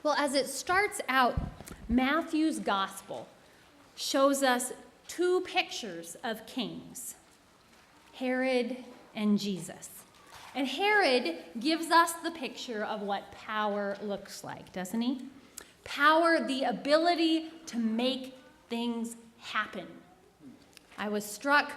Well, as it starts out, Matthew's gospel shows us two pictures of kings, Herod and Jesus. And Herod gives us the picture of what power looks like, doesn't he? Power, the ability to make things happen. I was struck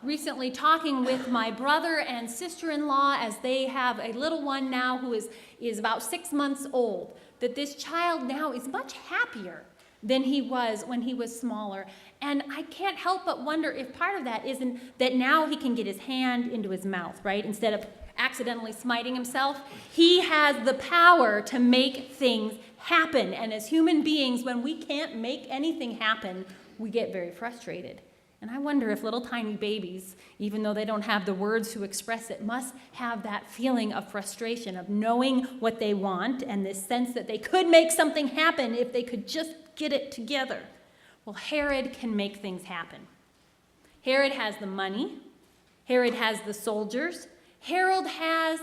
recently talking with my brother and sister-in-law as they have a little one now who is about 6 months old, that this child now is much happier than he was when he was smaller. And I can't help but wonder if part of that isn't that now he can get his hand into his mouth, right? Instead of accidentally smiting himself, he has the power to make things happen. And as human beings, when we can't make anything happen, we get very frustrated. And I wonder if little tiny babies, even though they don't have the words to express it, must have that feeling of frustration, of knowing what they want and this sense that they could make something happen if they could just get it together. Well, Herod can make things happen. Herod has the money. Herod has the soldiers. Herod has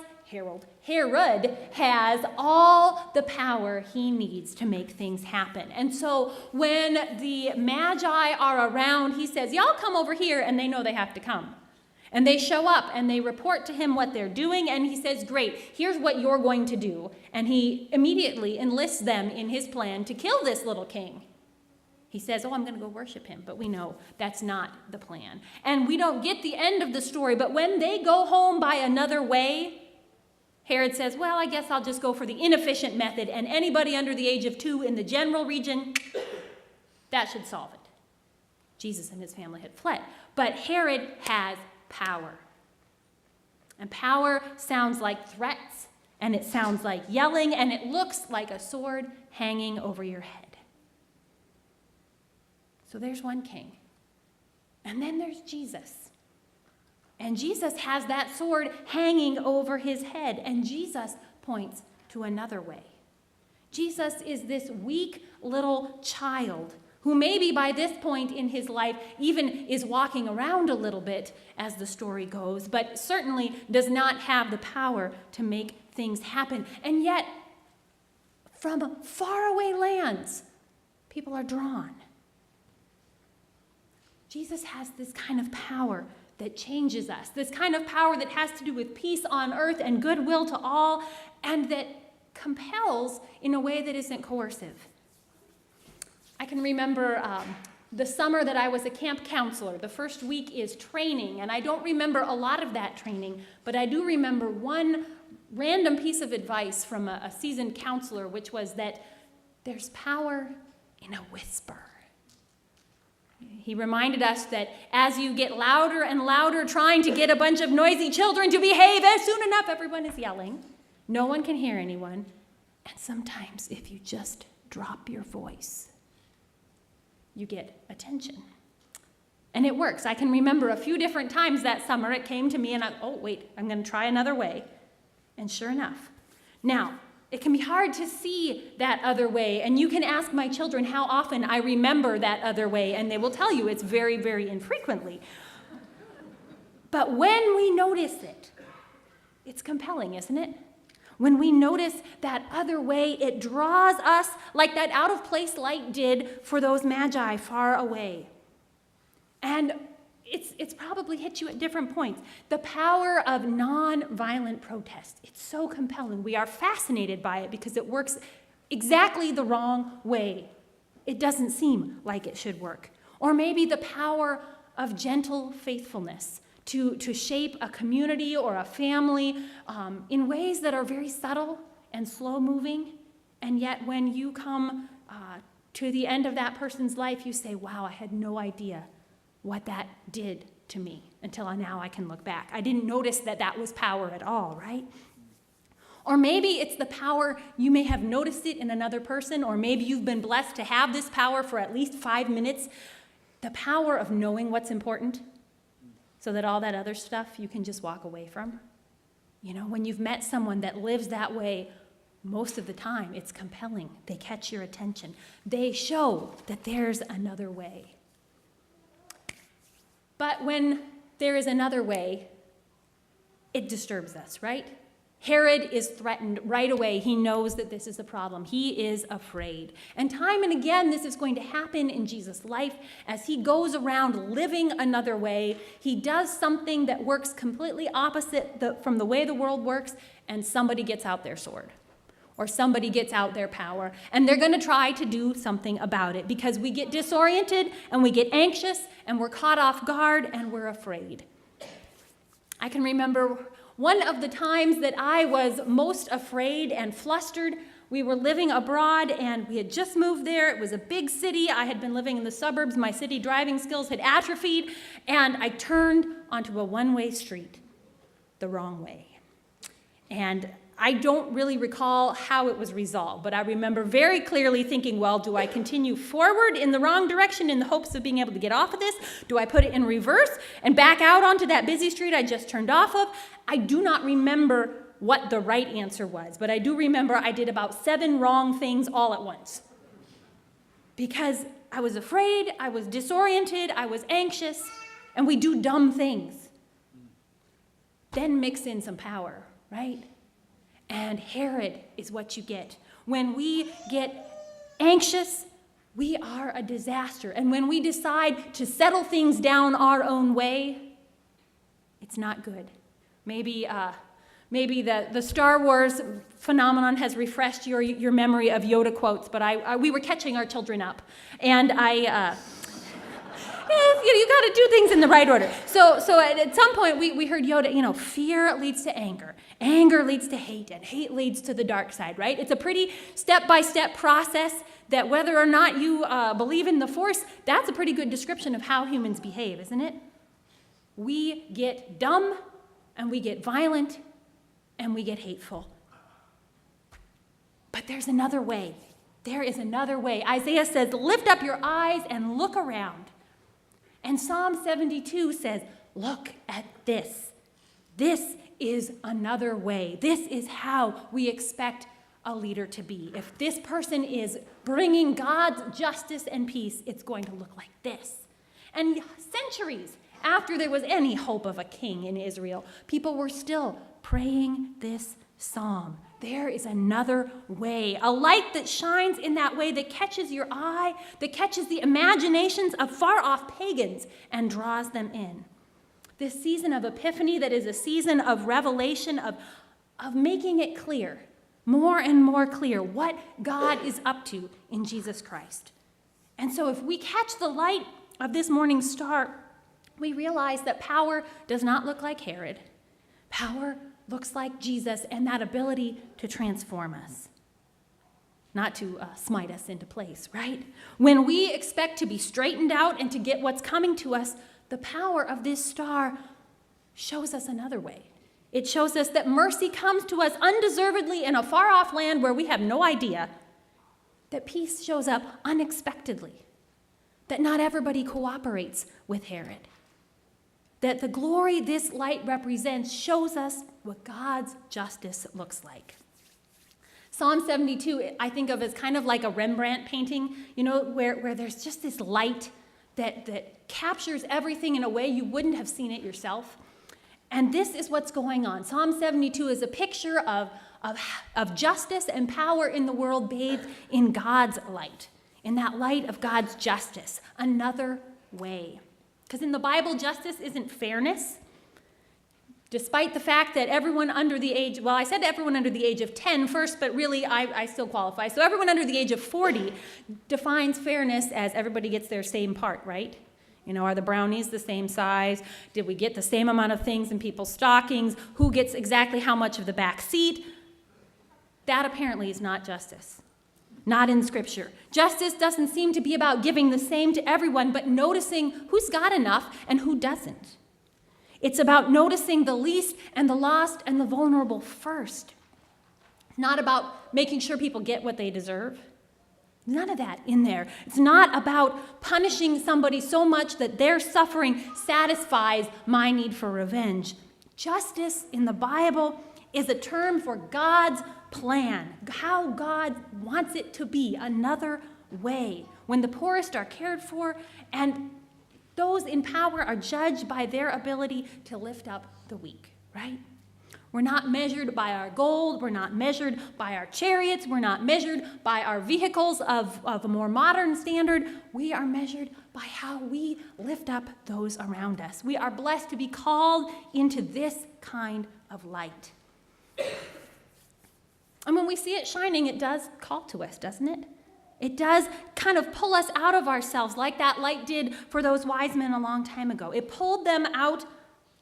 all the power he needs to make things happen. And so when the Magi are around, he says, y'all come over here, and they know they have to come. And they show up, and they report to him what they're doing, and he says, great, here's what you're going to do. And he immediately enlists them in his plan to kill this little king. He says, I'm going to go worship him, but we know that's not the plan. And we don't get the end of the story, but when they go home by another way, Herod says, well, I guess I'll just go for the inefficient method, and anybody under the age of 2 in the general region, that should solve it. Jesus and his family had fled. But Herod has power. And power sounds like threats, and it sounds like yelling, and it looks like a sword hanging over your head. So there's one king. And then there's Jesus. And Jesus has that sword hanging over his head. And Jesus points to another way. Jesus is this weak little child who maybe by this point in his life even is walking around a little bit as the story goes, but certainly does not have the power to make things happen. And yet, from faraway lands, people are drawn. Jesus has this kind of power that changes us, this kind of power that has to do with peace on earth and goodwill to all, and that compels in a way that isn't coercive. I can remember the summer that I was a camp counselor. The first week is training, and I don't remember a lot of that training, but I do remember one random piece of advice from a seasoned counselor, which was that there's power in a whisper. He reminded us that as you get louder and louder trying to get a bunch of noisy children to behave, soon enough everyone is yelling. No one can hear anyone. And sometimes if you just drop your voice, you get attention. And it works. I can remember a few different times that summer it came to me and I'm going to try another way. And sure enough. Now, it can be hard to see that other way, and you can ask my children how often I remember that other way, and they will tell you it's very, very infrequently. But when we notice it, it's compelling, isn't it? When we notice that other way, it draws us like that out-of-place light did for those magi far away. And it's probably hit you at different points. The power of non-violent protest, it's so compelling. We are fascinated by it because it works exactly the wrong way. It doesn't seem like it should work. Or maybe the power of gentle faithfulness to shape a community or a family in ways that are very subtle and slow-moving. And yet when you come to the end of that person's life, you say, wow, I had no idea what that did to me until now I can look back. I didn't notice that was power at all, right? Or maybe it's the power, you may have noticed it in another person, or maybe you've been blessed to have this power for at least 5 minutes, the power of knowing what's important so that all that other stuff you can just walk away from. You know, when you've met someone that lives that way, most of the time it's compelling. They catch your attention. They show that there's another way. But when there is another way, it disturbs us, right? Herod is threatened right away. He knows that this is a problem. He is afraid. And time and again, this is going to happen in Jesus' life as he goes around living another way. He does something that works completely opposite from the way the world works, and somebody gets out their sword or somebody gets out their power, and they're going to try to do something about it because we get disoriented and we get anxious and we're caught off guard and we're afraid. I can remember one of the times that I was most afraid and flustered. We were living abroad and we had just moved there. It was a big city. I had been living in the suburbs. My city driving skills had atrophied, and I turned onto a one-way street the wrong way. And I don't really recall how it was resolved, but I remember very clearly thinking, well, do I continue forward in the wrong direction in the hopes of being able to get off of this? Do I put it in reverse and back out onto that busy street I just turned off of? I do not remember what the right answer was, but I do remember I did about 7 wrong things all at once. Because I was afraid, I was disoriented, I was anxious, and we do dumb things. Then mix in some power, right? And Herod is what you get. When we get anxious, we are a disaster. And when we decide to settle things down our own way, it's not good. Maybe the Star Wars phenomenon has refreshed your memory of Yoda quotes, but we were catching our children up. And you got to do things in the right order. So at some point we heard Yoda, fear leads to anger. Anger leads to hate, and hate leads to the dark side, right? It's a pretty step-by-step process that whether or not you believe in the Force, that's a pretty good description of how humans behave, isn't it? We get dumb, and we get violent, and we get hateful. But there's another way. There is another way. Isaiah says, lift up your eyes and look around. And Psalm 72 says, look at this. This is another way. This is how we expect a leader to be. If this person is bringing God's justice and peace, it's going to look like this. And centuries after there was any hope of a king in Israel, people were still praying this psalm. There is another way, a light that shines in that way that catches your eye, that catches the imaginations of far-off pagans and draws them in. This season of Epiphany that is a season of revelation, of making it clear, more and more clear, what God is up to in Jesus Christ. And so if we catch the light of this morning star, we realize that power does not look like Herod. Power looks like Jesus and that ability to transform us, not to smite us into place, right? When we expect to be straightened out and to get what's coming to us, the power of this star shows us another way. It shows us that mercy comes to us undeservedly in a far-off land where we have no idea, that peace shows up unexpectedly, that not everybody cooperates with Herod, that the glory this light represents shows us what God's justice looks like. Psalm 72, I think of as kind of like a Rembrandt painting, where there's just this light that captures everything in a way you wouldn't have seen it yourself. And this is what's going on. Psalm 72 is a picture of justice and power in the world bathed in God's light, in that light of God's justice, another way. Because in the Bible, justice isn't fairness. Despite the fact that everyone under the age, well, I said everyone under the age of 10 first, but really I still qualify. So everyone under the age of 40 defines fairness as everybody gets their same part, right? Are the brownies the same size? Did we get the same amount of things in people's stockings? Who gets exactly how much of the back seat? That apparently is not justice. Not in Scripture. Justice doesn't seem to be about giving the same to everyone, but noticing who's got enough and who doesn't. It's about noticing the least and the lost and the vulnerable first. Not about making sure people get what they deserve. None of that in there. It's not about punishing somebody so much that their suffering satisfies my need for revenge. Justice in the Bible is a term for God's plan, how God wants it to be, another way, when the poorest are cared for and those in power are judged by their ability to lift up the weak, right? We're not measured by our gold. We're not measured by our chariots. We're not measured by our vehicles of a more modern standard. We are measured by how we lift up those around us. We are blessed to be called into this kind of light. And when we see it shining, it does call to us, doesn't it? It does kind of pull us out of ourselves like that light did for those wise men a long time ago. It pulled them out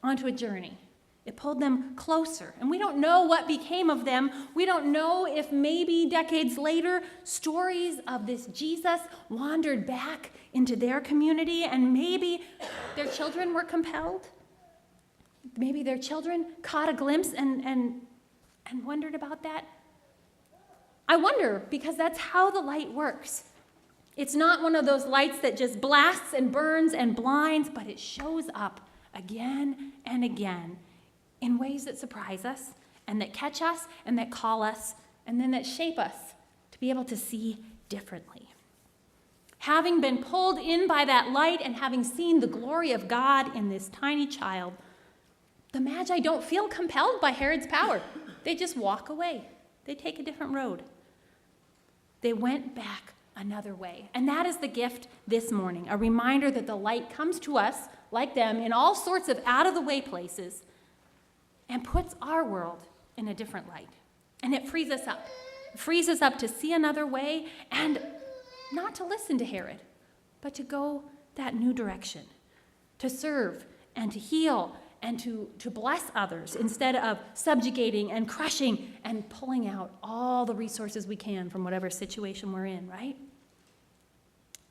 onto a journey. It pulled them closer. And we don't know what became of them. We don't know if maybe decades later, stories of this Jesus wandered back into their community, and maybe their children were compelled. Maybe their children caught a glimpse and wondered about that. I wonder, because that's how the light works. It's not one of those lights that just blasts and burns and blinds, but it shows up again and again in ways that surprise us and that catch us and that call us and then that shape us to be able to see differently. Having been pulled in by that light and having seen the glory of God in this tiny child, the Magi don't feel compelled by Herod's power. They just walk away. They take a different road. They went back another way. And that is the gift this morning, a reminder that the light comes to us, like them, in all sorts of out-of-the-way places and puts our world in a different light. And it frees us up. It frees us up to see another way and not to listen to Herod, but to go that new direction, to serve and to heal and to bless others instead of subjugating and crushing and pulling out all the resources we can from whatever situation we're in, right?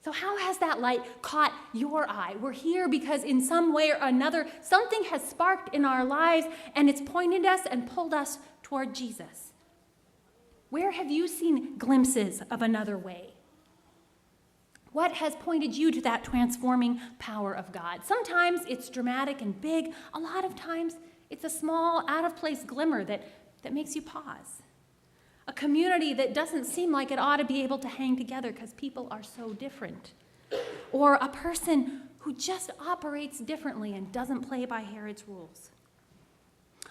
So how has that light caught your eye? We're here because in some way or another, something has sparked in our lives and it's pointed us and pulled us toward Jesus. Where have you seen glimpses of another way? What has pointed you to that transforming power of God? Sometimes it's dramatic and big. A lot of times it's a small, out-of-place glimmer that makes you pause. A community that doesn't seem like it ought to be able to hang together because people are so different. Or a person who just operates differently and doesn't play by Herod's rules.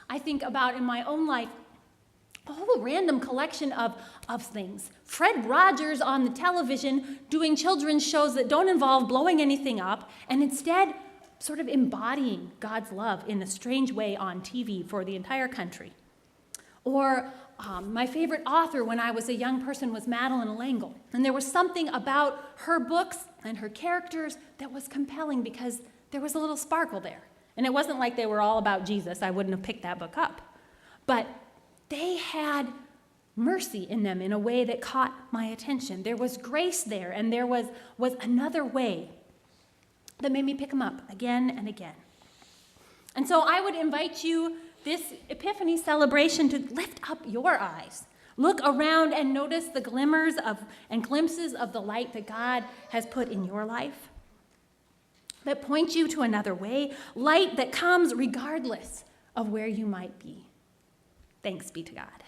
I think about in my own life, a whole random collection of things. Fred Rogers on the television doing children's shows that don't involve blowing anything up and instead sort of embodying God's love in a strange way on TV for the entire country. Or my favorite author when I was a young person was Madeleine L'Engle. And there was something about her books and her characters that was compelling because there was a little sparkle there. And it wasn't like they were all about Jesus. I wouldn't have picked that book up. But they had mercy in them in a way that caught my attention. There was grace there, and there was another way that made me pick them up again and again. And so I would invite you this Epiphany celebration to lift up your eyes. Look around and notice the glimmers and glimpses of the light that God has put in your life that point you to another way, light that comes regardless of where you might be. Thanks be to God.